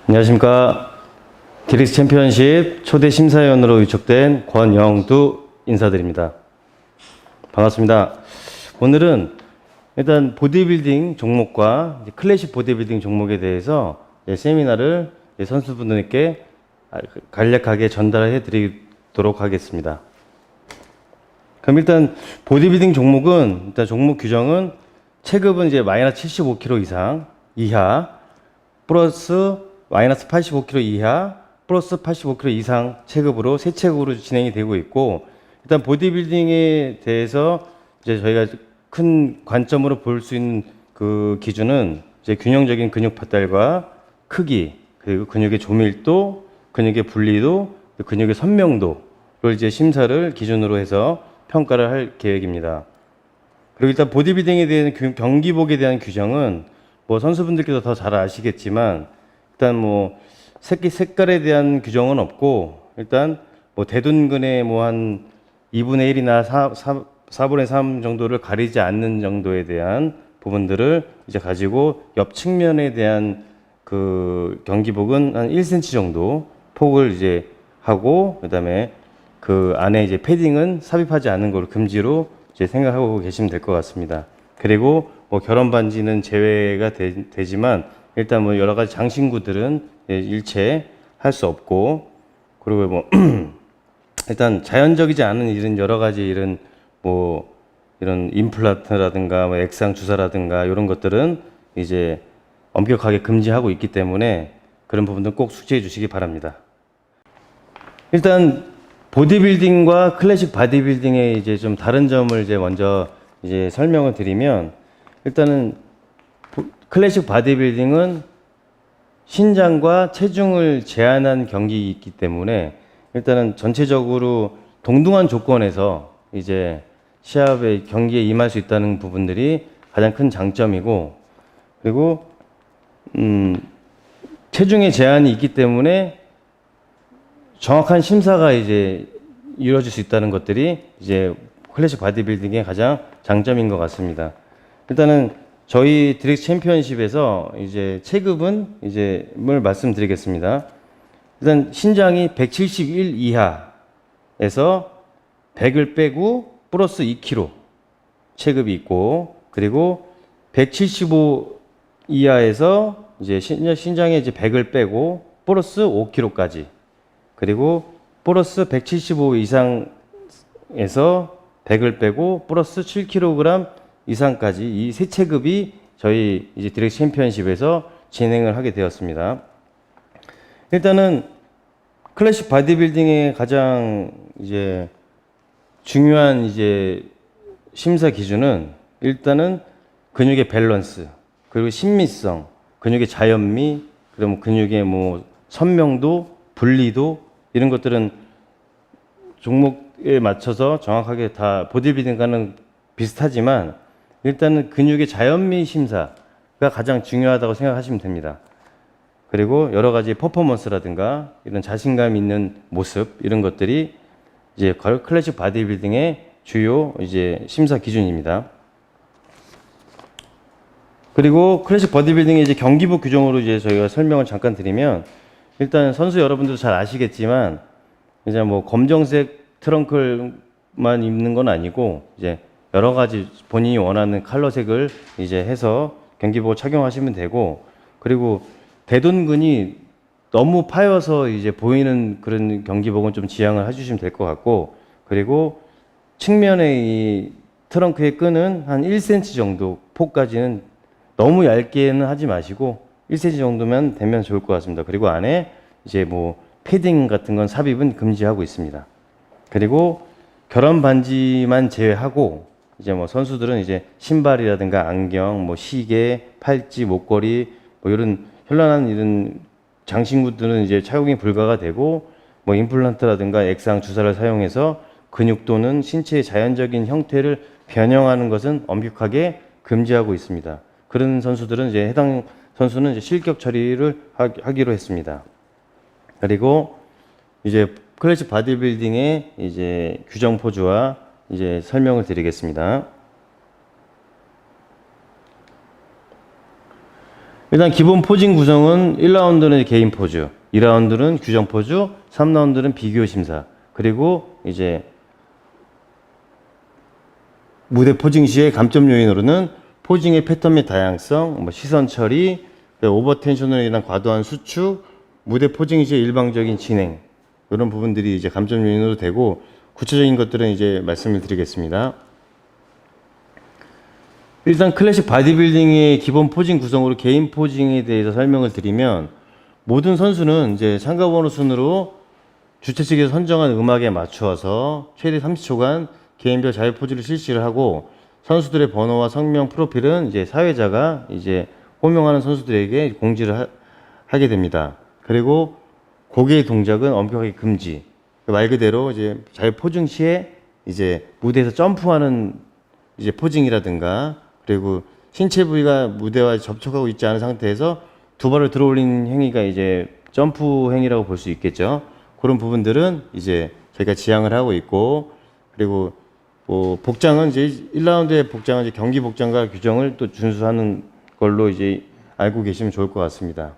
안녕하십니까. 디릭스 챔피언십 초대 심사위원으로 위촉된 권영두 인사드립니다. 반갑습니다. 오늘은 일단 보디빌딩 종목과 클래식 보디빌딩 종목에 대해서 세미나를 선수분들께 간략하게 전달해 드리도록 하겠습니다. 그럼 일단 보디빌딩 종목은 일단 종목 규정은 체급은 이제 마이너스 75kg 이하 플러스 마이너스 85kg 이하 플러스 85kg 이상 체급으로 세 체급으로 진행이 되고 있고, 일단 보디빌딩에 대해서 이제 저희가 큰 관점으로 볼 수 있는 그 기준은 이제 균형적인 근육 파달과 크기, 그리고 근육의 조밀도, 근육의 분리도, 근육의 선명도를 이제 심사를 기준으로 해서 평가를 할 계획입니다. 그리고 일단 보디빌딩에 대한 경기복에 대한 규정은 뭐 선수분들께서 더 잘 아시겠지만, 일단 뭐 색깔에 대한 규정은 없고, 일단 뭐 대둔근의 뭐 한 2분의 1이나 4분의 3 정도를 가리지 않는 정도에 대한 부분들을 이제 가지고, 옆 측면에 대한 그 경기복은 한 1cm 정도 폭을 이제 하고, 그다음에 그 안에 이제 패딩은 삽입하지 않는 걸 금지로 이제 생각하고 계시면 될 것 같습니다. 그리고 뭐 결혼 반지는 제외가 되지만 일단 뭐 여러 가지 장신구들은 일체 할 수 없고, 그리고 뭐 일단 자연적이지 않은 이런 여러 가지 이런 뭐 이런 임플란트라든가 뭐 액상 주사라든가 이런 것들은 이제 엄격하게 금지하고 있기 때문에 그런 부분들 꼭 숙지해 주시기 바랍니다. 일단 보디빌딩과 클래식 바디빌딩의 이제 좀 다른 점을 이제 먼저 이제 설명을 드리면, 일단은 클래식 바디빌딩은 신장과 체중을 제한한 경기이기 때문에 일단은 전체적으로 동등한 조건에서 이제 시합에 경기에 임할 수 있다는 부분들이 가장 큰 장점이고, 그리고 체중의 제한이 있기 때문에 정확한 심사가 이제 이루어질 수 있다는 것들이 이제 클래식 바디빌딩의 가장 장점인 것 같습니다. 일단은 저희 디렉스 챔피언십에서 이제 체급은 이제 뭘 말씀드리겠습니다. 일단 신장이 171 이하에서 100을 빼고 플러스 2kg 체급이 있고, 그리고 175 이하에서 이제 신장에 이제 100을 빼고 플러스 5kg까지, 그리고 플러스 175 이상에서 100을 빼고 플러스 7kg 이상까지 이 세 체급이 저희 이제 디렉스 챔피언십에서 진행을 하게 되었습니다. 일단은 클래식 바디빌딩의 가장 이제 중요한 이제 심사 기준은 일단은 근육의 밸런스, 그리고 신미성, 근육의 자연미, 그리고 근육의 뭐 선명도, 분리도, 이런 것들은 종목에 맞춰서 정확하게 다 보디빌딩과는 비슷하지만 일단은 근육의 자연미 심사가 가장 중요하다고 생각하시면 됩니다. 그리고 여러 가지 퍼포먼스라든가 이런 자신감 있는 모습, 이런 것들이 이제 클래식 바디빌딩의 주요 이제 심사 기준입니다. 그리고 클래식 바디빌딩의 이제 경기복 규정으로 이제 저희가 설명을 잠깐 드리면, 일단 선수 여러분들도 잘 아시겠지만 이제 뭐 검정색 트렁크만 입는 건 아니고 이제 여러 가지 본인이 원하는 컬러색을 이제 해서 경기복을 착용하시면 되고, 그리고 대둔근이 너무 파여서 이제 보이는 그런 경기복은 좀 지양을 해주시면 될 것 같고, 그리고 측면에 이 트렁크의 끈은 한 1cm 정도 폭까지는 너무 얇게는 하지 마시고 1cm 정도면 되면 좋을 것 같습니다. 그리고 안에 이제 뭐 패딩 같은 건 삽입은 금지하고 있습니다. 그리고 결혼 반지만 제외하고 이제 뭐 선수들은 이제 신발이라든가 안경, 뭐 시계, 팔찌, 목걸이, 뭐 이런 현란한 이런 장신구들은 이제 착용이 불가가 되고, 뭐 임플란트라든가 액상 주사를 사용해서 근육 또는 신체의 자연적인 형태를 변형하는 것은 엄격하게 금지하고 있습니다. 그런 선수들은 이제 해당 선수는 이제 실격 처리를 하기로 했습니다. 그리고 이제 클래식 바디빌딩의 이제 규정 포즈와 이제 설명을 드리겠습니다. 일단 기본 포징 구성은 1라운드는 개인 포즈, 2라운드는 규정 포즈, 3라운드는 비교 심사. 그리고 이제 무대 포징 시의 감점 요인으로는 포징의 패턴 및 다양성, 시선 처리, 오버텐션으로 인한 과도한 수축, 무대 포징 시의 일방적인 진행, 이런 부분들이 이제 감점 요인으로 되고, 구체적인 것들은 이제 말씀을 드리겠습니다. 일단 클래식 바디빌딩의 기본 포징 구성으로 개인 포징에 대해서 설명을 드리면, 모든 선수는 이제 참가 번호 순으로 주최 측에서 선정한 음악에 맞추어서 최대 30초간 개인별 자유 포즈를 실시를 하고, 선수들의 번호와 성명, 프로필은 이제 사회자가 이제 호명하는 선수들에게 공지를 하게 됩니다. 그리고 고개의 동작은 엄격하게 금지. 말 그대로 이제 자유 포징 시에 이제 무대에서 점프하는 이제 포징이라든가, 그리고 신체 부위가 무대와 접촉하고 있지 않은 상태에서 두 발을 들어 올리는 행위가 이제 점프 행위라고 볼 수 있겠죠. 그런 부분들은 이제 저희가 지향을 하고 있고, 그리고 복장은 이제 1라운드의 복장은 이제 경기 복장과 규정을 또 준수하는 걸로 이제 알고 계시면 좋을 것 같습니다.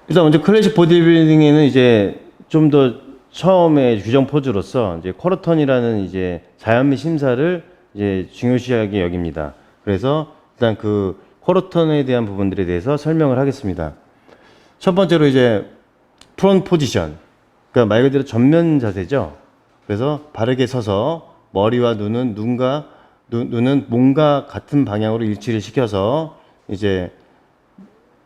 일단 먼저 클래식 보디빌딩에는 이제 좀 더 처음에 규정 포즈로서 이제 쿼러턴이라는 이제 자연미 심사를 이제 중요시하게 여깁니다. 그래서 일단 그 쿼러턴에 대한 부분들에 대해서 설명을 하겠습니다. 첫 번째로 이제 프론트 포지션, 그러니까 말 그대로 전면 자세죠. 그래서 바르게 서서 머리와 눈은 눈은 몸과 같은 방향으로 일치를 시켜서 이제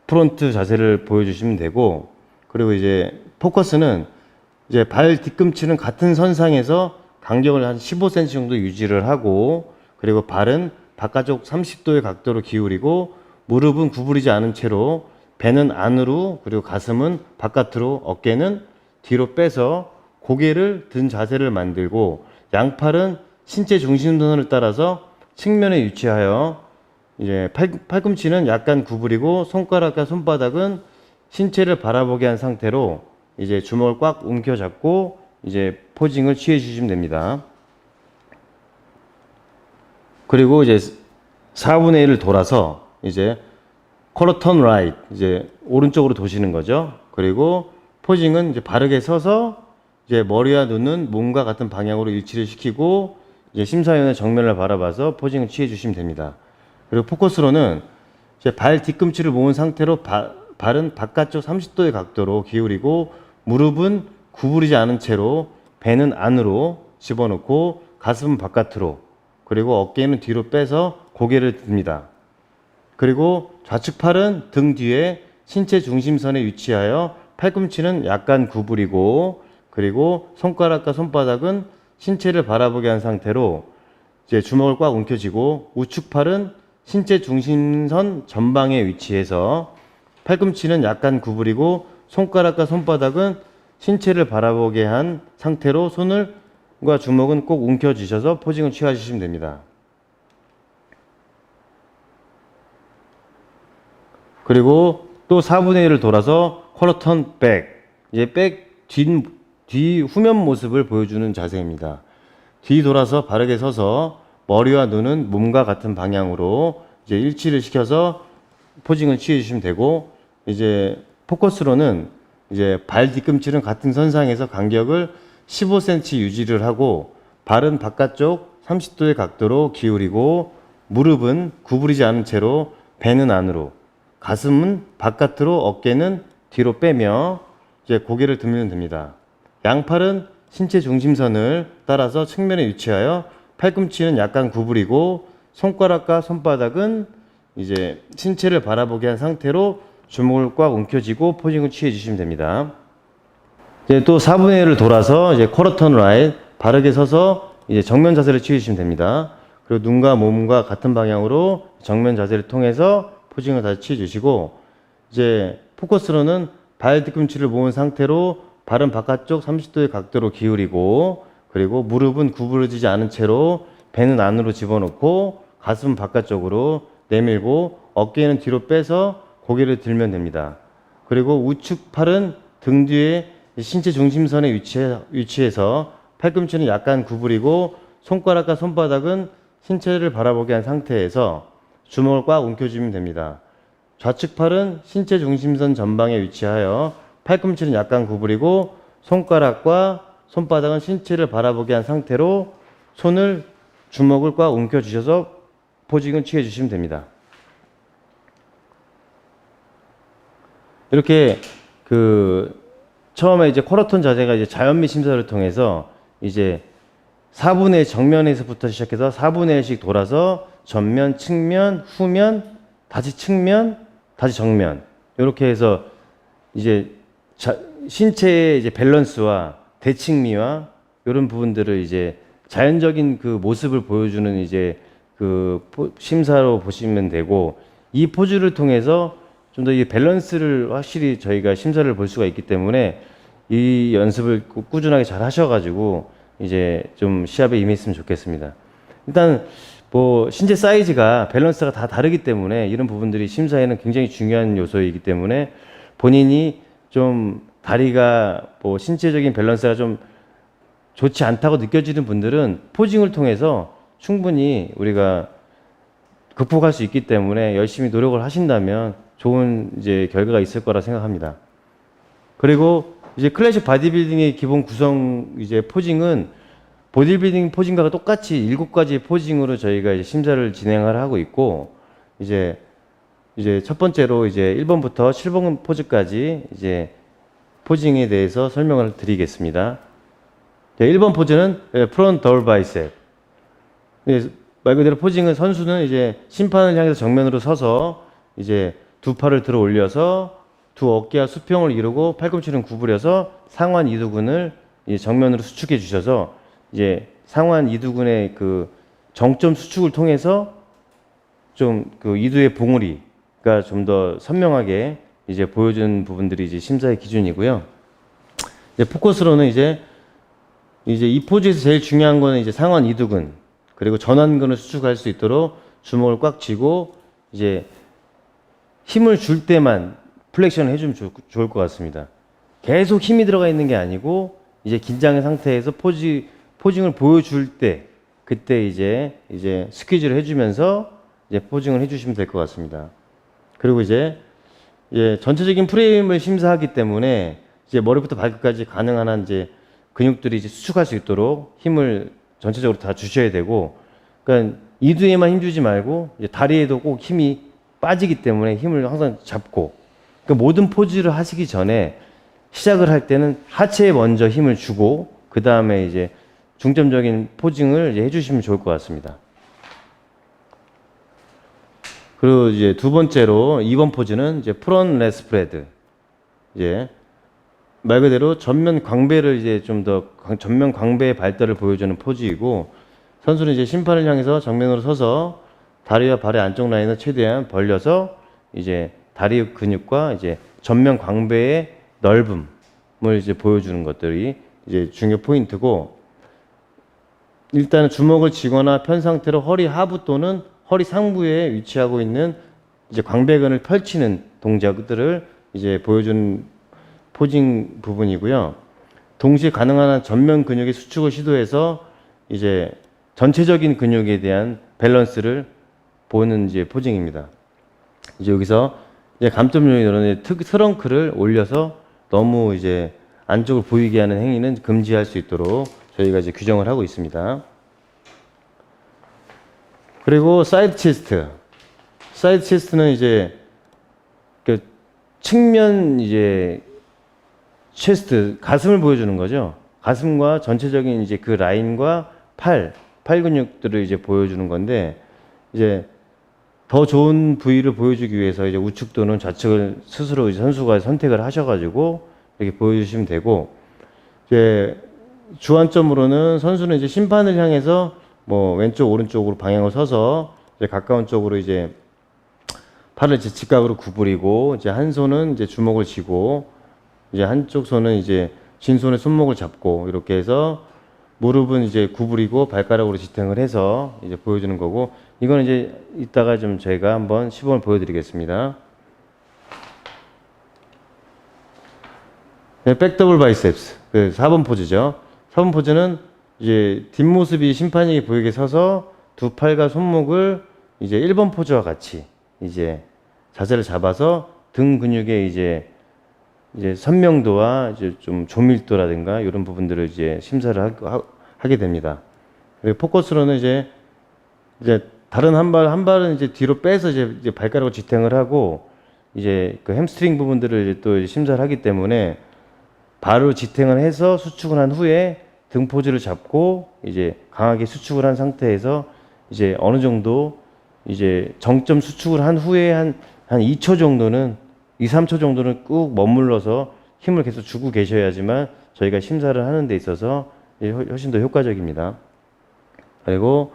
프론트 자세를 보여주시면 되고, 그리고 이제 포커스는 이제 발 뒤꿈치는 같은 선상에서 간격을 한 15cm 정도 유지를 하고, 그리고 발은 바깥쪽 30도의 각도로 기울이고, 무릎은 구부리지 않은 채로 배는 안으로, 그리고 가슴은 바깥으로, 어깨는 뒤로 빼서 고개를 든 자세를 만들고, 양팔은 신체 중심선을 따라서 측면에 위치하여 이제 팔꿈치는 약간 구부리고, 손가락과 손바닥은 신체를 바라보게 한 상태로 이제 주먹을 꽉 움켜 잡고 이제 포징을 취해 주시면 됩니다. 그리고 이제 4분의 1을 돌아서 이제 쿼러턴 라이트, 이제 오른쪽으로 도시는 거죠. 그리고 포징은 이제 바르게 서서 이제 머리와 눈은 몸과 같은 방향으로 일치를 시키고, 이제 심사위원의 정면을 바라봐서 포징을 취해 주시면 됩니다. 그리고 포커스로는 이제 발 뒤꿈치를 모은 상태로 발은 바깥쪽 30도의 각도로 기울이고, 무릎은 구부리지 않은 채로 배는 안으로 집어넣고, 가슴은 바깥으로, 그리고 어깨는 뒤로 빼서 고개를 듭니다. 그리고 좌측 팔은 등 뒤에 신체 중심선에 위치하여 팔꿈치는 약간 구부리고, 그리고 손가락과 손바닥은 신체를 바라보게 한 상태로 이제 주먹을 꽉 움켜쥐고, 우측 팔은 신체 중심선 전방에 위치해서 팔꿈치는 약간 구부리고, 손가락과 손바닥은 신체를 바라보게 한 상태로 손과 주먹은 꼭 움켜쥐셔서 포징을 취하시면 됩니다. 그리고 또 4분의 1을 돌아서 쿼러턴 백, 이제 백 뒤 후면 모습을 보여주는 자세입니다. 뒤 돌아서 바르게 서서 머리와 눈은 몸과 같은 방향으로 이제 일치를 시켜서 포징을 취해 주시면 되고, 이제 포커스로는 이제 발 뒤꿈치는 같은 선상에서 간격을 15cm 유지를 하고, 발은 바깥쪽 30도의 각도로 기울이고, 무릎은 구부리지 않은 채로 배는 안으로, 가슴은 바깥으로, 어깨는 뒤로 빼며 이제 고개를 들면 됩니다. 양팔은 신체 중심선을 따라서 측면에 위치하여 팔꿈치는 약간 구부리고, 손가락과 손바닥은 이제 신체를 바라보게 한 상태로 주먹을 꽉 움켜쥐고 포징을 취해 주시면 됩니다. 이제 또 4분의 1을 돌아서 이제 쿼러턴 라이트, 바르게 서서 이제 정면 자세를 취해 주시면 됩니다. 그리고 눈과 몸과 같은 방향으로 정면 자세를 통해서 포징을 다시 취해 주시고, 이제 포커스로는 발 뒤꿈치를 모은 상태로 발은 바깥쪽 30도의 각도로 기울이고, 그리고 무릎은 구부러지지 않은 채로 배는 안으로 집어넣고, 가슴은 바깥쪽으로 내밀고, 어깨는 뒤로 빼서 고개를 들면 됩니다. 그리고 우측 팔은 등 뒤에 신체 중심선에 위치해서 팔꿈치는 약간 구부리고, 손가락과 손바닥은 신체를 바라보게 한 상태에서 주먹을 꽉 움켜쥐면 됩니다. 좌측 팔은 신체 중심선 전방에 위치하여 팔꿈치는 약간 구부리고 손가락과 손바닥은 신체를 바라보게 한 상태로 손을 주먹을 꽉 움켜쥐셔서 포징을 취해주시면 됩니다. 이렇게 처음에 이제 코러톤 자세가 이제 자연미 심사를 통해서 이제 4분의 1 정면에서부터 시작해서 4분의 1씩 돌아서 전면, 측면, 후면, 다시 측면, 다시 정면. 이렇게 해서 이제 신체의 이제 밸런스와 대칭미와 이런 부분들을 이제 자연적인 그 모습을 보여주는 이제 심사로 보시면 되고, 이 포즈를 통해서 좀 더 이 밸런스를 확실히 저희가 심사를 볼 수가 있기 때문에 이 연습을 꾸준하게 잘 하셔가지고 이제 좀 시합에 임했으면 좋겠습니다. 일단 뭐 신체 사이즈가 밸런스가 다 다르기 때문에 이런 부분들이 심사에는 굉장히 중요한 요소이기 때문에 본인이 좀 다리가 뭐 신체적인 밸런스가 좀 좋지 않다고 느껴지는 분들은 포징을 통해서 충분히 우리가 극복할 수 있기 때문에 열심히 노력을 하신다면 좋은 이제 결과가 있을 거라 생각합니다. 그리고 이제 클래식 바디빌딩의 기본 구성 이제 포징은 보디빌딩 포징과 똑같이 7가지 포징으로 저희가 이제 심사를 진행을 하고 있고, 이제 첫 번째로 이제 1번부터 7번 포즈까지 이제 포징에 대해서 설명을 드리겠습니다. 1번 포즈는 프론트 더블 바이셉. 말 그대로 포징은 선수는 이제 심판을 향해서 정면으로 서서 이제 두 팔을 들어 올려서 두 어깨와 수평을 이루고 팔꿈치는 구부려서 상완 이두근을 이제 정면으로 수축해 주셔서 이제 상완 이두근의 그 정점 수축을 통해서 좀 그 이두의 봉우리가 좀 더 선명하게 이제 보여준 부분들이 이제 심사의 기준이고요. 이제 포커스로는 이제 이 포즈에서 제일 중요한 거는 이제 상완 이두근 그리고 전완근을 수축할 수 있도록 주먹을 꽉 쥐고 이제 힘을 줄 때만 플렉션을 해주면 좋을 것 같습니다. 계속 힘이 들어가 있는 게 아니고 이제 긴장의 상태에서 포징을 보여줄 때 그때 이제 스퀴즈를 해주면서 이제 포징을 해주시면 될 것 같습니다. 그리고 이제 전체적인 프레임을 심사하기 때문에 이제 머리부터 발끝까지 가능한 한 이제 근육들이 이제 수축할 수 있도록 힘을 전체적으로 다 주셔야 되고, 그러니까 이두에만 힘 주지 말고 이제 다리에도 꼭 힘이 빠지기 때문에 힘을 항상 잡고, 그러니까 모든 포즈를 하시기 전에 시작을 할 때는 하체에 먼저 힘을 주고 그 다음에 이제 중점적인 포징을 이제 해주시면 좋을 것 같습니다. 그리고 이제 두 번째로 2번 포즈는 이제 프론 레 스프레드. 이제 말 그대로 전면 광배를 이제 좀 더 전면 광배의 발달을 보여주는 포즈이고, 선수는 이제 심판을 향해서 정면으로 서서 다리와 발의 안쪽 라인을 최대한 벌려서 이제 다리 근육과 이제 전면 광배의 넓음을 이제 보여주는 것들이 이제 중요 포인트고, 일단은 주먹을 쥐거나 편 상태로 허리 하부 또는 허리 상부에 위치하고 있는 이제 광배근을 펼치는 동작들을 이제 보여주는 포징 부분이고요. 동시에 가능한 한 전면 근육의 수축을 시도해서 이제 전체적인 근육에 대한 밸런스를 보는 이제 포징입니다. 이제 여기서 이제 감점 요인으로는 트렁크를 올려서 너무 이제 안쪽을 보이게 하는 행위는 금지할 수 있도록 저희가 이제 규정을 하고 있습니다. 그리고 사이드 체스트. 사이드 체스트는 이제 그 측면 이제 체스트, 가슴을 보여주는 거죠. 가슴과 전체적인 이제 그 라인과 팔 근육들을 이제 보여주는 건데, 이제 더 좋은 부위를 보여주기 위해서 이제 우측 또는 좌측을 스스로 이제 선수가 선택을 하셔가지고 이렇게 보여주시면 되고, 이제 주안점으로는 선수는 이제 심판을 향해서 뭐 왼쪽 오른쪽으로 방향을 서서 이제 가까운 쪽으로 이제 팔을 이제 직각으로 구부리고, 이제 한 손은 이제 주먹을 쥐고 이제 한쪽 손은 이제 진 손에 손목을 잡고 이렇게 해서 무릎은 이제 구부리고 발가락으로 지탱을 해서 이제 보여주는 거고, 이거는 이제 이따가 좀 저희가 한번 시범을 보여드리겠습니다. 네, 백 더블 바이셉스. 그 4번 포즈죠. 4번 포즈는 이제 뒷모습이 심판이 보이게 서서 두 팔과 손목을 이제 1번 포즈와 같이 이제 자세를 잡아서 등 근육의 이제 선명도와 이제 좀 조밀도라든가 이런 부분들을 이제 심사를 하게 됩니다. 그리고 포커스로는 이제 다른 한 발은 이제 뒤로 빼서 이제 발가락으로 지탱을 하고 이제 그 햄스트링 부분들을 이제 또 심사를 하기 때문에 발로 지탱을 해서 수축을 한 후에 등 포즈를 잡고 이제 강하게 수축을 한 상태에서 이제 어느 정도 이제 정점 수축을 한 후에 한 2초 정도는 2, 3초 정도는 꾹 머물러서 힘을 계속 주고 계셔야지만 저희가 심사를 하는 데 있어서 훨씬 더 효과적입니다. 그리고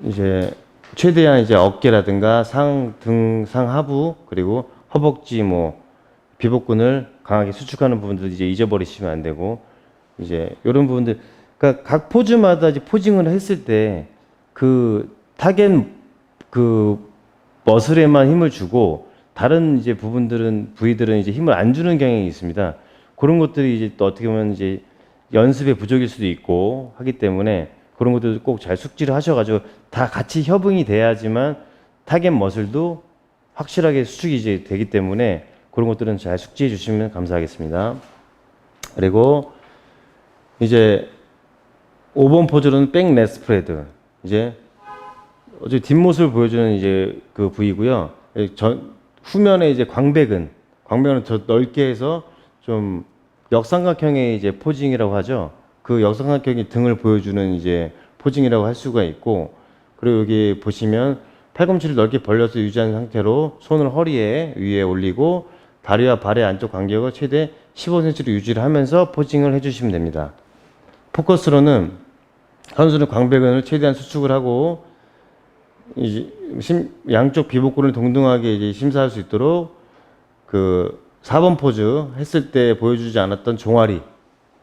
이제 최대한 이제 어깨라든가 등 상하부 그리고 허벅지 비복근을 강하게 수축하는 부분들 이제 잊어버리시면 안 되고 이제 이런 부분들 그러니까 각 포즈마다 이제 포징을 했을 때 그 타겟 그 머슬에만 힘을 주고 다른 이제 부위들은 이제 힘을 안 주는 경향이 있습니다. 그런 것들이 이제 또 어떻게 보면 이제 연습의 부족일 수도 있고 하기 때문에 그런 것들도 꼭 잘 숙지를 하셔가지고 다 같이 협응이 돼야지만 타겟 머슬도 확실하게 수축이 이제 되기 때문에 그런 것들은 잘 숙지해 주시면 감사하겠습니다. 그리고 이제 5번 포즈로는 백 렛 스프레드 이제 어제 뒷모습을 보여주는 이제 그 부위고요. 후면에 이제 광배근을 더 넓게 해서 좀 역삼각형의 이제 포징이라고 하죠. 그 역삼각형의 등을 보여주는 이제 포징이라고 할 수가 있고, 그리고 여기 보시면 팔꿈치를 넓게 벌려서 유지한 상태로 손을 허리에 위에 올리고 다리와 발의 안쪽 간격을 최대 15cm로 유지를 하면서 포징을 해주시면 됩니다. 포커스로는 선수는 광배근을 최대한 수축을 하고 이제 양쪽 비복근을 동등하게 이제 심사할 수 있도록 그 4번 포즈 했을 때 보여주지 않았던 종아리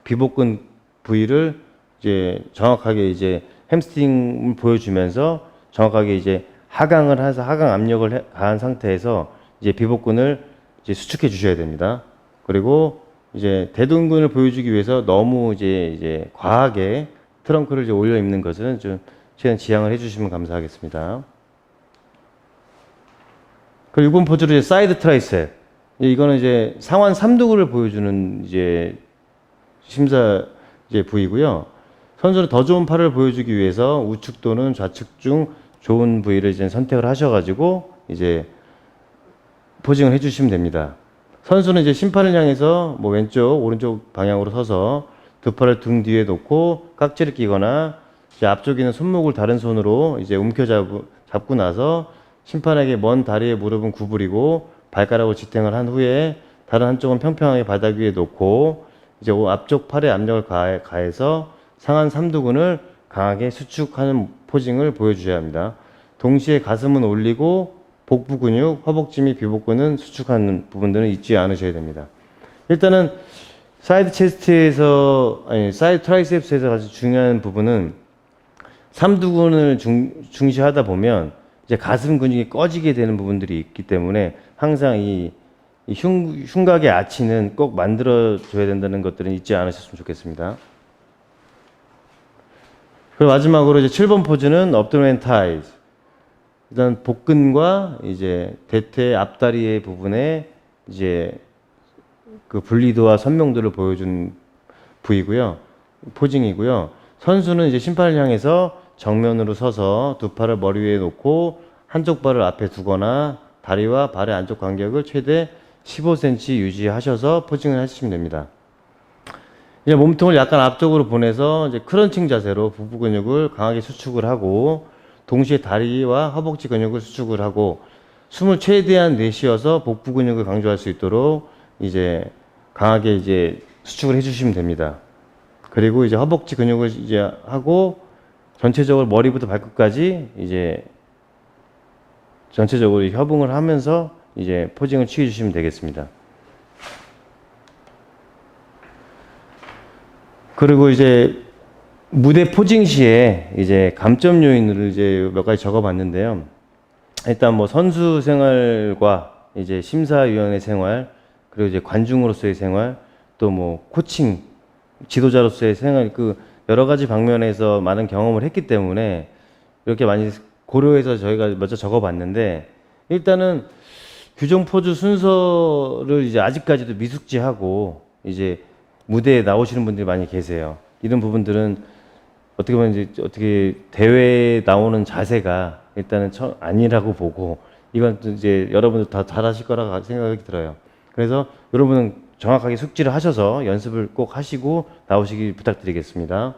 비복근 부위를 이제 정확하게 이제 햄스트링을 보여주면서 정확하게 이제 하강을 해서 하강 압력을 가한 상태에서 이제 비복근을 이제 수축해 주셔야 됩니다. 그리고 이제 대둔근을 보여주기 위해서 너무 이제 과하게 트렁크를 이제 올려 입는 것은 좀 최대한 지양을 해주시면 감사하겠습니다. 그리고 6번 포즈로 이제 사이드 트라이셉. 이거는 이제 상완 삼두근을 보여주는 이제 심사 이제 부위고요. 선수는 더 좋은 팔을 보여주기 위해서 우측 또는 좌측 중 좋은 부위를 이제 선택을 하셔가지고 이제 포징을 해주시면 됩니다. 선수는 이제 심판을 향해서 왼쪽, 오른쪽 방향으로 서서 두 팔을 등 뒤에 놓고 깍지를 끼거나 이제 앞쪽에 있는 손목을 다른 손으로 이제 잡고 나서 심판에게 먼 다리에 무릎은 구부리고 발가락으로 지탱을 한 후에 다른 한쪽은 평평하게 바닥 위에 놓고 이제 앞쪽 팔에 압력을 가해서 상한 삼두근을 강하게 수축하는 포징을 보여주셔야 합니다. 동시에 가슴은 올리고 복부 근육, 허벅지 및 비복근은 수축하는 부분들은 잊지 않으셔야 됩니다. 일단은 사이드 트라이셉스에서 가장 중요한 부분은 삼두근을 중시하다 보면 이제 가슴 근육이 꺼지게 되는 부분들이 있기 때문에 항상 이 흉곽의 아치는 꼭 만들어줘야 된다는 것들은 잊지 않으셨으면 좋겠습니다. 그리고 마지막으로 이제 7번 포즈는 업도멘 타이즈. 일단 복근과 이제 대퇴 앞다리의 부분에 이제 그 분리도와 선명도를 보여준 부위고요. 포징이고요. 선수는 이제 심판을 향해서 정면으로 서서 두 팔을 머리 위에 놓고 한쪽 발을 앞에 두거나 다리와 발의 안쪽 간격을 최대 15cm 유지하셔서 포징을 하시면 됩니다. 이제 몸통을 약간 앞쪽으로 보내서 이제 크런칭 자세로 복부 근육을 강하게 수축을 하고 동시에 다리와 허벅지 근육을 수축을 하고 숨을 최대한 내쉬어서 복부 근육을 강조할 수 있도록 이제 강하게 이제 수축을 해주시면 됩니다. 그리고 이제 허벅지 근육을 이제 하고 전체적으로 머리부터 발끝까지 이제 전체적으로 협응을 하면서 이제 포징을 취해 주시면 되겠습니다. 그리고 이제 무대 포징 시에 이제 감점 요인을 이제 몇 가지 적어 봤는데요. 일단 선수 생활과 이제 심사위원회 생활, 그리고 이제 관중으로서의 생활, 또 코칭, 지도자로서의 생활, 그 여러 가지 방면에서 많은 경험을 했기 때문에 이렇게 많이 고려해서 저희가 먼저 적어봤는데, 일단은 규정 포즈 순서를 이제 아직까지도 미숙지하고 이제 무대에 나오시는 분들이 많이 계세요. 이런 부분들은 어떻게 보면 이제 어떻게 대회에 나오는 자세가 일단은 아니라고 보고, 이건 이제 여러분들 다 잘하실 거라 생각이 들어요. 그래서 여러분은 정확하게 숙지를 하셔서 연습을 꼭 하시고 나오시기 부탁드리겠습니다.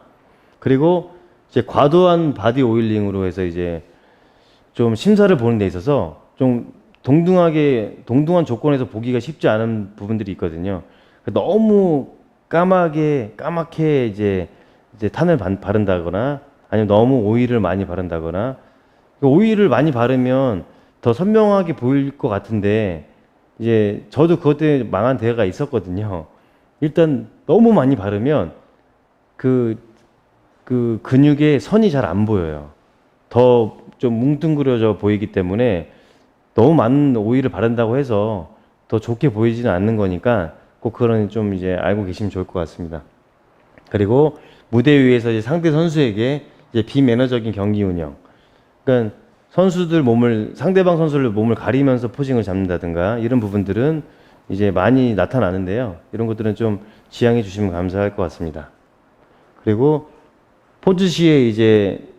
그리고 이제 과도한 바디 오일링으로 해서 이제 좀 심사를 보는 데 있어서 좀 동등한 조건에서 보기가 쉽지 않은 부분들이 있거든요. 너무 까맣게 이제 탄을 바른다거나 아니면 너무 오일을 많이 바른다거나, 오일을 많이 바르면 더 선명하게 보일 것 같은데, 이제 저도 그것 때문에 망한 대회가 있었거든요. 일단 너무 많이 바르면 그 근육의 선이 잘 안 보여요. 더 좀 뭉뚱그려져 보이기 때문에 너무 많은 오일을 바른다고 해서 더 좋게 보이지는 않는 거니까 꼭 그런 좀 이제 알고 계시면 좋을 것 같습니다. 그리고 무대 위에서 이제 상대 선수에게 이제 비매너적인 경기 운영, 그러니까 상대방 선수를 몸을 가리면서 포징을 잡는다든가 이런 부분들은 이제 많이 나타나는데요. 이런 것들은 좀 지양해 주시면 감사할 것 같습니다. 그리고 포즈 시에 이제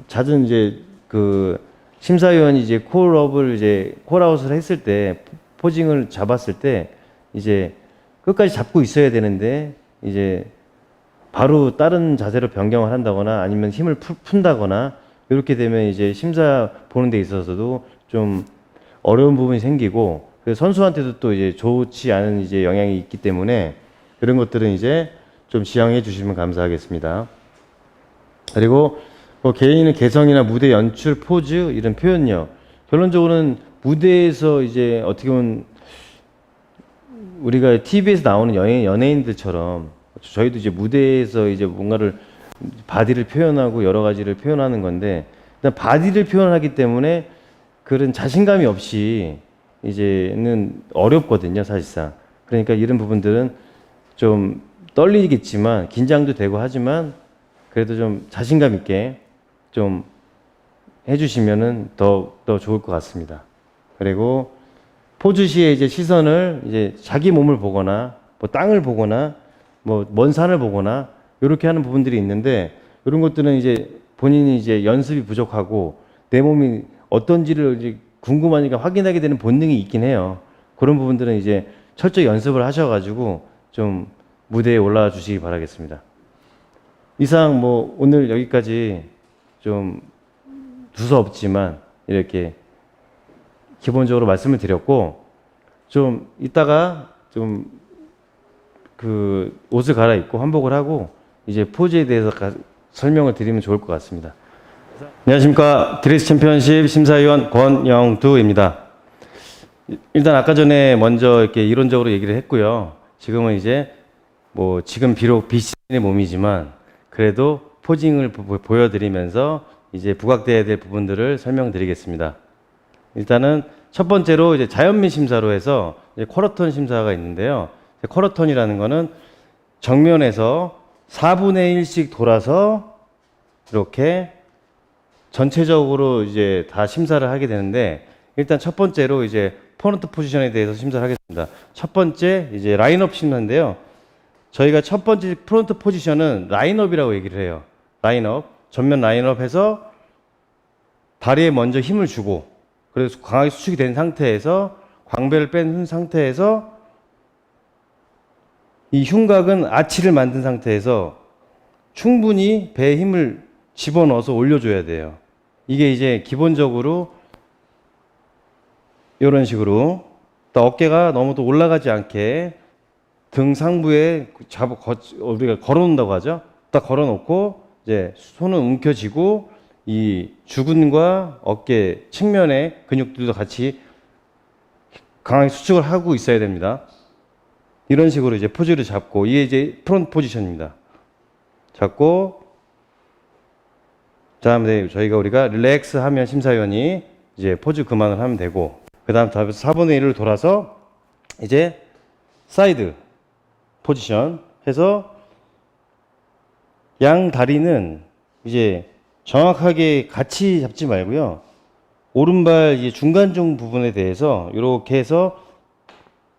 잦은 이제 심사위원이 이제 콜아웃을 했을 때, 포징을 잡았을 때 이제 끝까지 잡고 있어야 되는데 이제 바로 다른 자세로 변경을 한다거나 아니면 힘을 푼다거나 이렇게 되면 이제 심사 보는 데 있어서도 좀 어려운 부분이 생기고, 선수한테도 또 이제 좋지 않은 이제 영향이 있기 때문에 그런 것들은 이제 좀 지양해 주시면 감사하겠습니다. 그리고 뭐 개인의 개성이나 무대 연출, 포즈 이런 표현력, 결론적으로는 무대에서 이제 어떻게 보면 우리가 TV에서 나오는 연예인들처럼 저희도 이제 무대에서 이제 뭔가를 바디를 표현하고 여러 가지를 표현하는 건데, 일단 바디를 표현하기 때문에 그런 자신감이 없이 이제는 어렵거든요, 사실상. 그러니까 이런 부분들은 좀 떨리겠지만 긴장도 되고 하지만 그래도 좀 자신감 있게 좀 해주시면은 더 좋을 것 같습니다. 그리고 포즈 시에 이제 시선을 이제 자기 몸을 보거나 뭐 땅을 보거나 뭐 먼 산을 보거나 이렇게 하는 부분들이 있는데, 이런 것들은 이제 본인이 이제 연습이 부족하고 내 몸이 어떤지를 이제 궁금하니까 확인하게 되는 본능이 있긴 해요. 그런 부분들은 이제 철저히 연습을 하셔가지고 좀 무대에 올라와 주시기 바라겠습니다. 이상 뭐 오늘 여기까지 좀 두서없지만 이렇게 기본적으로 말씀을 드렸고, 좀 이따가 좀 옷을 갈아입고 환복을 하고 이제 포즈에 대해서 설명을 드리면 좋을 것 같습니다. 안녕하십니까. 드레스 챔피언십 심사위원 권영두입니다. 일단 아까 전에 먼저 이렇게 이론적으로 얘기를 했고요. 지금은 이제 뭐 지금 비록 비시즌의 몸이지만 그래도 포징을 보여드리면서 이제 부각돼야 될 부분들을 설명드리겠습니다. 일단은 첫 번째로 이제 자연미 심사로 해서 이제 쿼러턴 심사가 있는데요. 쿼러턴이라는 거는 정면에서 4분의 1씩 돌아서 이렇게 전체적으로 이제 다 심사를 하게 되는데, 일단 첫 번째로 이제 프론트 포지션에 대해서 심사를 하겠습니다. 첫 번째 이제 라인업 심사인데요. 저희가 첫 번째 프론트 포지션은 라인업이라고 얘기를 해요. 라인업, 전면 라인업해서 다리에 먼저 힘을 주고, 그래서 강하게 수축이 된 상태에서 광배를 뺀 상태에서 이 흉곽은 아치를 만든 상태에서 충분히 배에 힘을 집어넣어서 올려줘야 돼요. 이게 이제 기본적으로 이런 식으로 또 어깨가 너무 또 올라가지 않게 등 상부에 우리가 걸어놓는다고 하죠. 딱 걸어놓고 이제 손은 움켜쥐고 이 주근과 어깨 측면의 근육들도 같이 강하게 수축을 하고 있어야 됩니다. 이런 식으로 이제 포즈를 잡고, 이게 이제 프론트 포지션입니다. 잡고, 다음에 우리가 릴렉스 하면 심사위원이 이제 포즈 그만을 하면 되고, 그 다음 4분의 1을 돌아서 이제 사이드 포지션 해서 양 다리는 이제 정확하게 같이 잡지 말고요. 오른발 이제 중간중 부분에 대해서 이렇게 해서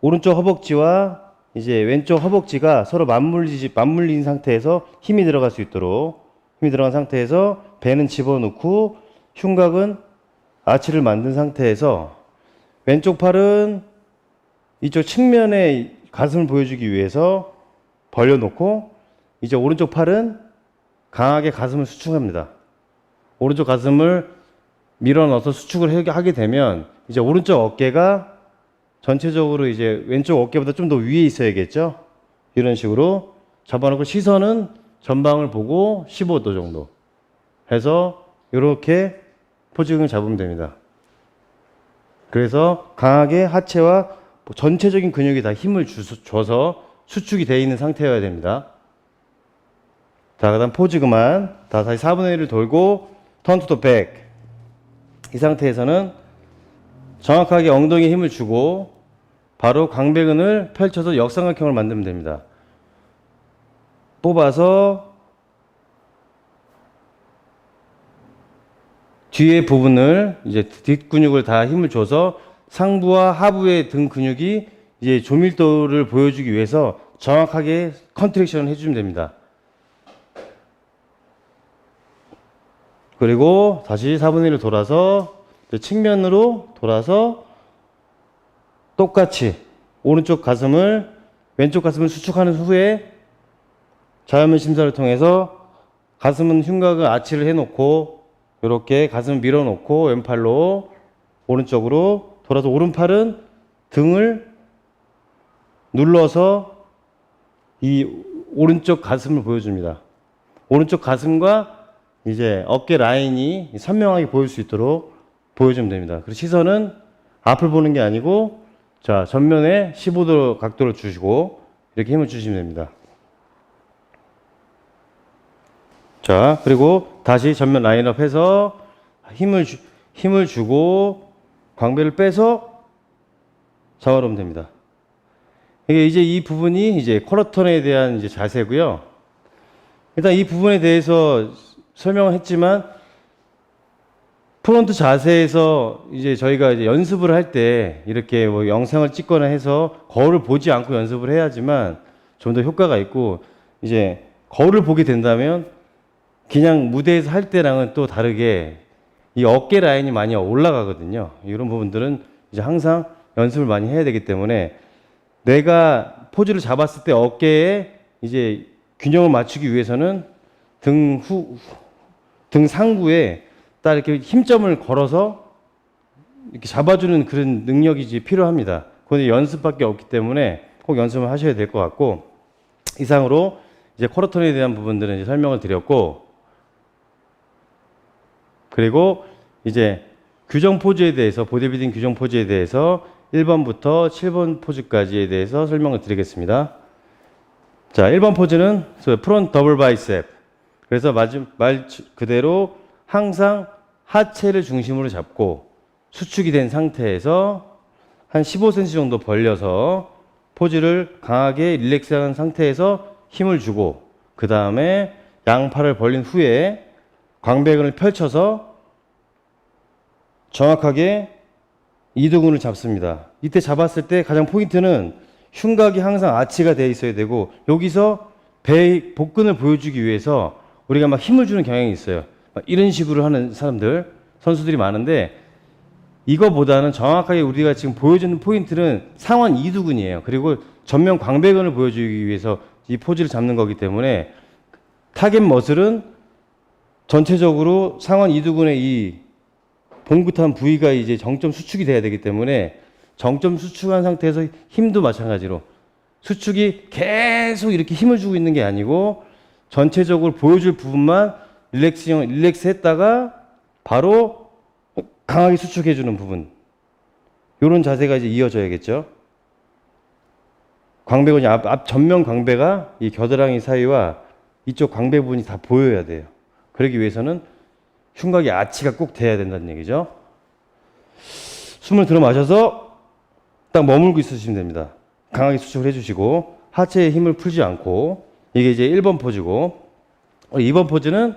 오른쪽 허벅지와 이제 왼쪽 허벅지가 서로 맞물린 상태에서 힘이 들어갈 수 있도록 힘이 들어간 상태에서 배는 집어넣고 흉곽은 아치를 만든 상태에서 왼쪽 팔은 이쪽 측면에 가슴을 보여주기 위해서 벌려놓고 이제 오른쪽 팔은 강하게 가슴을 수축합니다. 오른쪽 가슴을 밀어 넣어서 수축을 하게 되면 이제 오른쪽 어깨가 전체적으로 이제 왼쪽 어깨보다 좀 더 위에 있어야겠죠? 이런 식으로 잡아놓고 시선은 전방을 보고 15도 정도 해서 이렇게 포징을 잡으면 됩니다. 그래서 강하게 하체와 전체적인 근육이 다 힘을 줘서 수축이 되어 있는 상태여야 됩니다. 자, 그 다음 포즈 그만. 다시 4분의 1을 돌고 턴 투 더 백. 이 상태에서는 정확하게 엉덩이에 힘을 주고 바로 광배근을 펼쳐서 역삼각형을 만들면 됩니다. 뽑아서 뒤에 부분을 이제 뒷근육을 다 힘을 줘서 상부와 하부의 등 근육이 이제 조밀도를 보여주기 위해서 정확하게 컨트랙션을 해주면 됩니다. 그리고 다시 4분의 1을 돌아서 측면으로 돌아서 똑같이 오른쪽 가슴을 왼쪽 가슴을 수축하는 후에 자연면 심사를 통해서 가슴은 흉곽을 아치를 해놓고 이렇게 가슴을 밀어놓고 왼팔로 오른쪽으로 돌아서 오른팔은 등을 눌러서 이 오른쪽 가슴을 보여줍니다. 오른쪽 가슴과 이제 어깨 라인이 선명하게 보일 수 있도록 보여주면 됩니다. 그리고 시선은 앞을 보는 게 아니고 자 전면에 15도 각도를 주시고 이렇게 힘을 주시면 됩니다. 자 그리고 다시 전면 라인업 해서 힘을 주고 광배를 빼서 잡아놓으면 됩니다. 이게 이제 이 부분이 이제 콜라턴에 대한 이제 자세고요. 일단 이 부분에 대해서 설명을 했지만 프론트 자세에서 이제 저희가 이제 연습을 할 때 이렇게 뭐 영상을 찍거나 해서 거울을 보지 않고 연습을 해야지만 좀 더 효과가 있고 이제 거울을 보게 된다면 그냥 무대에서 할 때랑은 또 다르게 이 어깨 라인이 많이 올라가거든요. 이런 부분들은 이제 항상 연습을 많이 해야 되기 때문에 내가 포즈를 잡았을 때 어깨에 이제 균형을 맞추기 위해서는 등 상부에 딱 이렇게 힘점을 걸어서 이렇게 잡아주는 그런 능력이 이제 필요합니다. 그건 연습밖에 없기 때문에 꼭 연습을 하셔야 될 것 같고 이상으로 이제 코러턴에 대한 부분들은 이제 설명을 드렸고 그리고 이제 규정 포즈에 대해서 보디빌딩 규정 포즈에 대해서 1번부터 7번 포즈까지에 대해서 설명을 드리겠습니다. 자, 1번 포즈는 프론트 더블 바이셉. 그래서 말 그대로 항상 하체를 중심으로 잡고 수축이 된 상태에서 한 15cm 정도 벌려서 포즈를 강하게 릴렉스한 상태에서 힘을 주고 그 다음에 양팔을 벌린 후에 광배근을 펼쳐서 정확하게 이두근을 잡습니다. 이때 잡았을 때 가장 포인트는 흉곽이 항상 아치가 되어 있어야 되고 여기서 배 복근을 보여주기 위해서 우리가 막 힘을 주는 경향이 있어요. 이런 식으로 하는 선수들이 많은데 이거보다는 정확하게 우리가 지금 보여주는 포인트는 상완 이두근이에요. 그리고 전면 광배근을 보여주기 위해서 이 포즈를 잡는 거기 때문에 타겟 머슬은 전체적으로 상완 이두근의 이 봉긋한 부위가 이제 정점 수축이 돼야 되기 때문에 정점 수축한 상태에서 힘도 마찬가지로 수축이 계속 이렇게 힘을 주고 있는 게 아니고 전체적으로 보여줄 부분만 릴렉스 했다가 바로 강하게 수축해주는 부분. 이런 자세가 이제 이어져야겠죠. 광배근이 앞 전면 광배가 이 겨드랑이 사이와 이쪽 광배 부분이 다 보여야 돼요. 그러기 위해서는 흉곽이 아치가 꼭 돼야 된다는 얘기죠. 숨을 들어 마셔서 딱 머물고 있으시면 됩니다. 강하게 수축을 해주시고 하체에 힘을 풀지 않고 이게 이제 1번 포즈고 2번 포즈는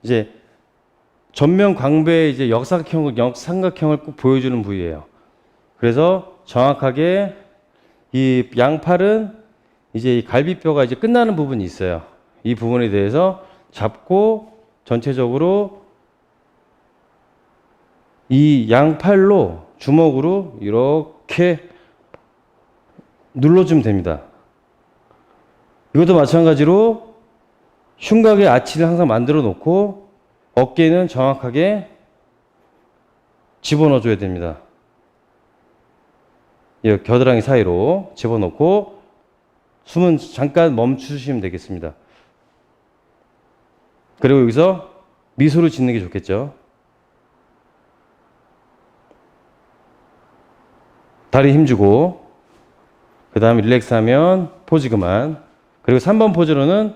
이제 전면 광배의 이제 역삼각형을 꼭 보여주는 부위예요. 그래서 정확하게 이 양팔은 이제 이 갈비뼈가 이제 끝나는 부분이 있어요. 이 부분에 대해서 잡고 전체적으로 이 양팔로 주먹으로 이렇게 눌러주면 됩니다. 이것도 마찬가지로 흉곽의 아치를 항상 만들어 놓고 어깨는 정확하게 집어넣어 줘야 됩니다. 이 겨드랑이 사이로 집어넣고 숨은 잠깐 멈추시면 되겠습니다. 그리고 여기서 미소를 짓는 게 좋겠죠. 다리 힘주고 그 다음에 릴렉스 하면 포즈 그만. 그리고 3번 포즈로는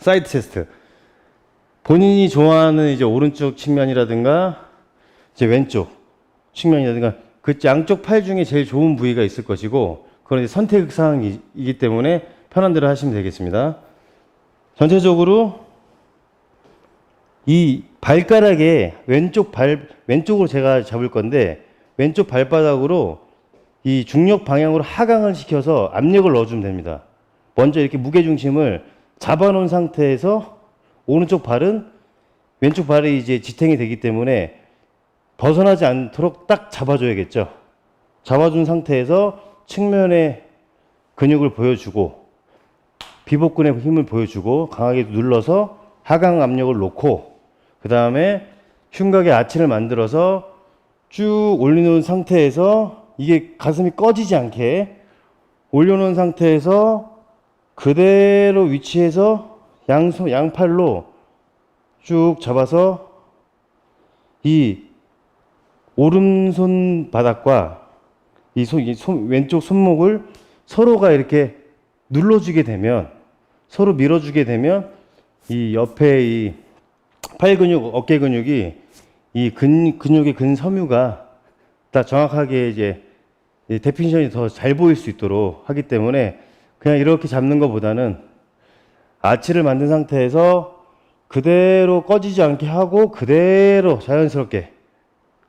사이드 체스트. 본인이 좋아하는 이제 오른쪽 측면이라든가 이제 왼쪽 측면이라든가 그 양쪽 팔 중에 제일 좋은 부위가 있을 것이고 그건 이제 선택 사항이기 때문에 편한 대로 하시면 되겠습니다. 전체적으로 이 발가락에 왼쪽으로 제가 잡을 건데 왼쪽 발바닥으로 이 중력 방향으로 하강을 시켜서 압력을 넣어주면 됩니다. 먼저 이렇게 무게중심을 잡아놓은 상태에서 오른쪽 발은 왼쪽 발이 이제 지탱이 되기 때문에 벗어나지 않도록 딱 잡아줘야겠죠. 잡아준 상태에서 측면의 근육을 보여주고 비복근의 힘을 보여주고 강하게 눌러서 하강 압력을 놓고 그 다음에 흉곽의 아치를 만들어서 쭉 올려놓은 상태에서 이게 가슴이 꺼지지 않게 올려놓은 상태에서 그대로 위치해서 양팔로 쭉 잡아서 이 오른손 바닥과 이 왼쪽 손목을 서로가 이렇게 눌러주게 되면 서로 밀어주게 되면 이 옆에 이 팔 근육, 어깨 근육이 이 근육의 근섬유가 다 정확하게 이제 데피니션이 더 잘 보일 수 있도록 하기 때문에 그냥 이렇게 잡는 것보다는 아치를 만든 상태에서 그대로 꺼지지 않게 하고 그대로 자연스럽게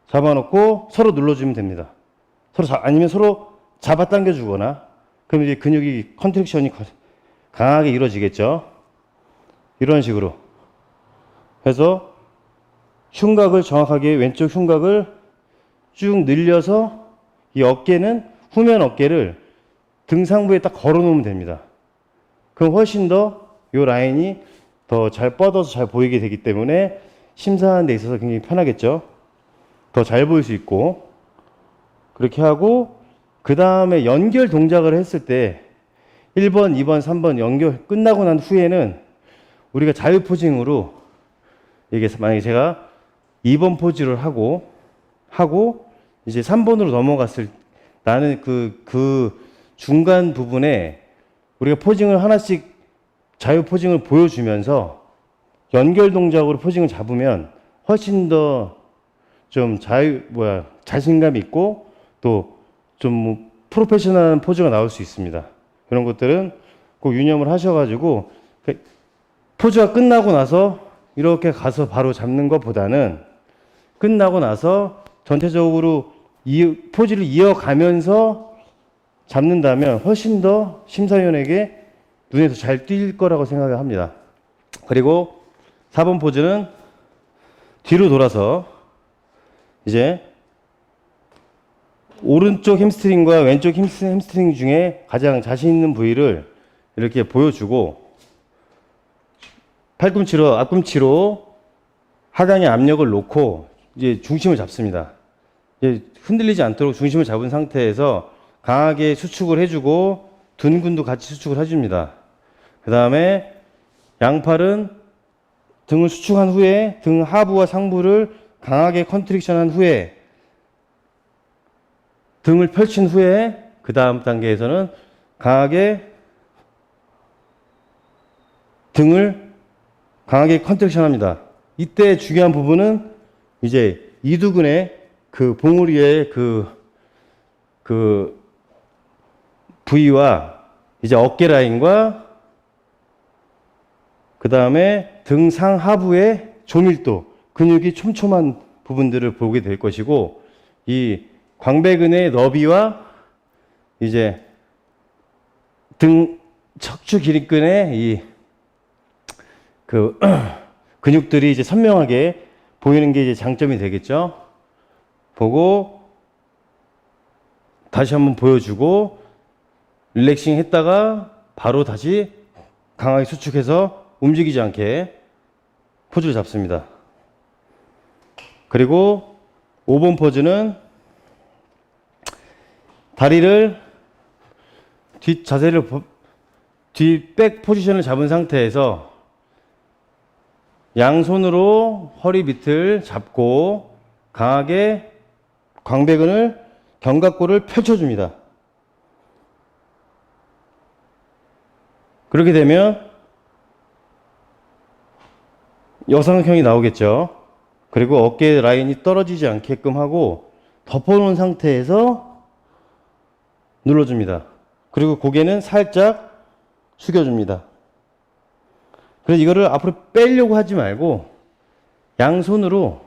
잡아놓고 서로 눌러주면 됩니다. 아니면 서로 잡아당겨 주거나 그럼 이제 근육이 컨트랙션이 강하게 이루어지겠죠. 이런 식으로 해서 흉곽을 정확하게 왼쪽 흉곽을 쭉 늘려서 이 어깨는 후면 어깨를 등 상부에 딱 걸어 놓으면 됩니다. 그럼 훨씬 더 이 라인이 더 잘 뻗어서 잘 보이게 되기 때문에 심사하는 데 있어서 굉장히 편하겠죠. 더 잘 보일 수 있고 그렇게 하고 그 다음에 연결 동작을 했을 때 1번, 2번, 3번 연결 끝나고 난 후에는 우리가 자유 포징으로 이게 만약에 제가 2번 포즈를 하고 이제 3번으로 넘어갔을 나는 그 중간 부분에 우리가 포징을 하나씩 자유 포징을 보여주면서 연결 동작으로 포징을 잡으면 훨씬 더 좀 자신감 있고 또 좀 프로페셔널한 포즈가 나올 수 있습니다. 그런 것들은 꼭 유념을 하셔가지고 포즈가 끝나고 나서 이렇게 가서 바로 잡는 것보다는 끝나고 나서 전체적으로 포즈를 이어가면서 잡는다면 훨씬 더 심사위원에게 눈에 더 잘 띌 거라고 생각을 합니다. 그리고 4번 포즈는 뒤로 돌아서 이제 오른쪽 햄스트링과 왼쪽 햄스트링 중에 가장 자신 있는 부위를 이렇게 보여주고 팔꿈치로 앞꿈치로 하강의 압력을 놓고 이제 중심을 잡습니다. 이제 흔들리지 않도록 중심을 잡은 상태에서 강하게 수축을 해주고 둔근도 같이 수축을 해줍니다. 그 다음에 양팔은 등을 수축한 후에 등 하부와 상부를 강하게 컨트랙션한 후에 등을 펼친 후에 그 다음 단계에서는 강하게 등을 강하게 컨트랙션 합니다. 이때 중요한 부분은 이제 이두근의 그 봉우리의 그 부위와 이제 어깨 라인과 그 다음에 등 상하부의 조밀도 근육이 촘촘한 부분들을 보게 될 것이고, 이 광배근의 너비와 이제 등 척추 기립근의 이 그 근육들이 이제 선명하게 보이는 게 이제 장점이 되겠죠. 보고 다시 한번 보여주고 릴렉싱 했다가 바로 다시 강하게 수축해서 움직이지 않게 포즈를 잡습니다. 그리고 5번 포즈는 다리를 뒤 백 포지션을 잡은 상태에서 양손으로 허리 밑을 잡고 강하게 광배근을 견갑골을 펼쳐줍니다. 그렇게 되면 여성형이 나오겠죠. 그리고 어깨 라인이 떨어지지 않게끔 하고 덮어놓은 상태에서 눌러줍니다. 그리고 고개는 살짝 숙여줍니다. 그래서 이거를 앞으로 빼려고 하지 말고 양손으로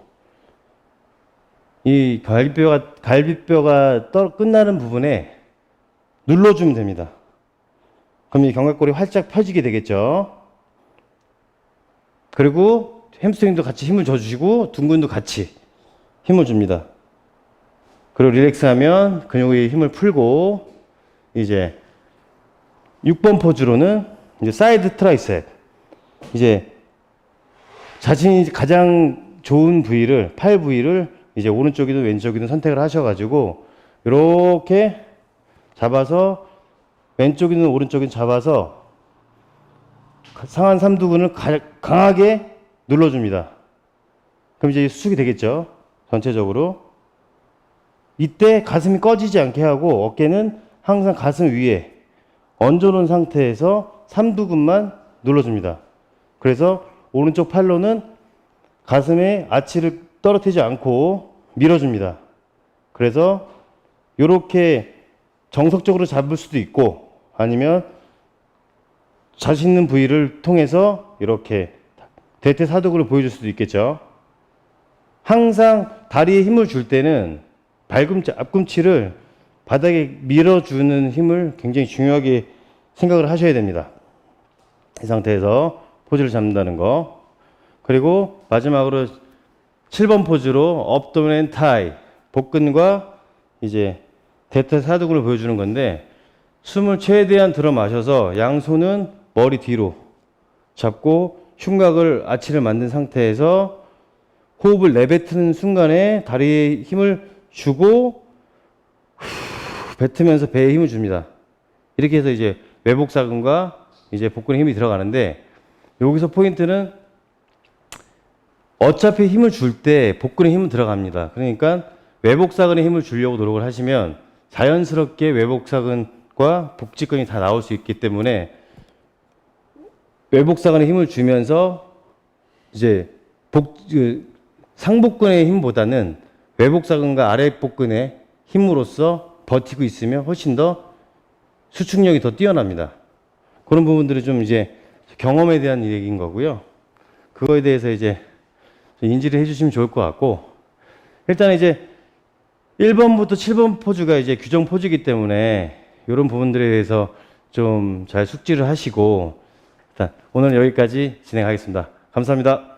이 갈비뼈가 끝나는 부분에 눌러주면 됩니다. 그럼 이 견갑골이 활짝 펴지게 되겠죠. 그리고 햄스트링도 같이 힘을 줘주시고 둔근도 같이 힘을 줍니다. 그리고 릴렉스하면 근육의 힘을 풀고 이제 6번 포즈로는 이제 사이드 트라이셉, 이제 자신이 가장 좋은 부위를, 팔 부위를 이제 오른쪽이든 왼쪽이든 선택을 하셔가지고 이렇게 잡아서 왼쪽이든 오른쪽이든 잡아서 상한 삼두근을 강하게 눌러줍니다. 그럼 이제 수축이 되겠죠. 전체적으로. 이때 가슴이 꺼지지 않게 하고 어깨는 항상 가슴 위에 얹어놓은 상태에서 삼두근만 눌러줍니다. 그래서 오른쪽 팔로는 가슴에 아치를 떨어뜨리지 않고 밀어줍니다. 그래서 이렇게 정석적으로 잡을 수도 있고 아니면 자신 있는 부위를 통해서 이렇게 대퇴사두근을 보여줄 수도 있겠죠. 항상 다리에 힘을 줄 때는 발꿈치, 앞꿈치를 바닥에 밀어주는 힘을 굉장히 중요하게 생각을 하셔야 됩니다. 이 상태에서 포즈를 잡는다는 거. 그리고 마지막으로 7번 포즈로 업도멘 타이, 복근과 이제 대퇴사두근을 보여주는 건데 숨을 최대한 들어 마셔서 양손은 머리 뒤로 잡고 흉곽을 아치를 만든 상태에서 호흡을 내뱉는 순간에 다리에 힘을 주고 뱉으면서 배에 힘을 줍니다. 이렇게 해서 이제 외복사근과 이제 복근에 힘이 들어가는데 여기서 포인트는 어차피 힘을 줄 때 복근에 힘은 들어갑니다. 그러니까 외복사근에 힘을 주려고 노력을 하시면 자연스럽게 외복사근과 복직근이 다 나올 수 있기 때문에 외복사근에 힘을 주면서 이제 상복근의 힘보다는 외복사근과 아랫복근의 힘으로써 버티고 있으면 훨씬 더 수축력이 더 뛰어납니다. 그런 부분들이 좀 이제 경험에 대한 얘기인 거고요. 그거에 대해서 이제 인지를 해주시면 좋을 것 같고, 일단 이제 1번부터 7번 포즈가 이제 규정 포즈이기 때문에 이런 부분들에 대해서 좀 잘 숙지를 하시고, 일단 오늘 여기까지 진행하겠습니다. 감사합니다.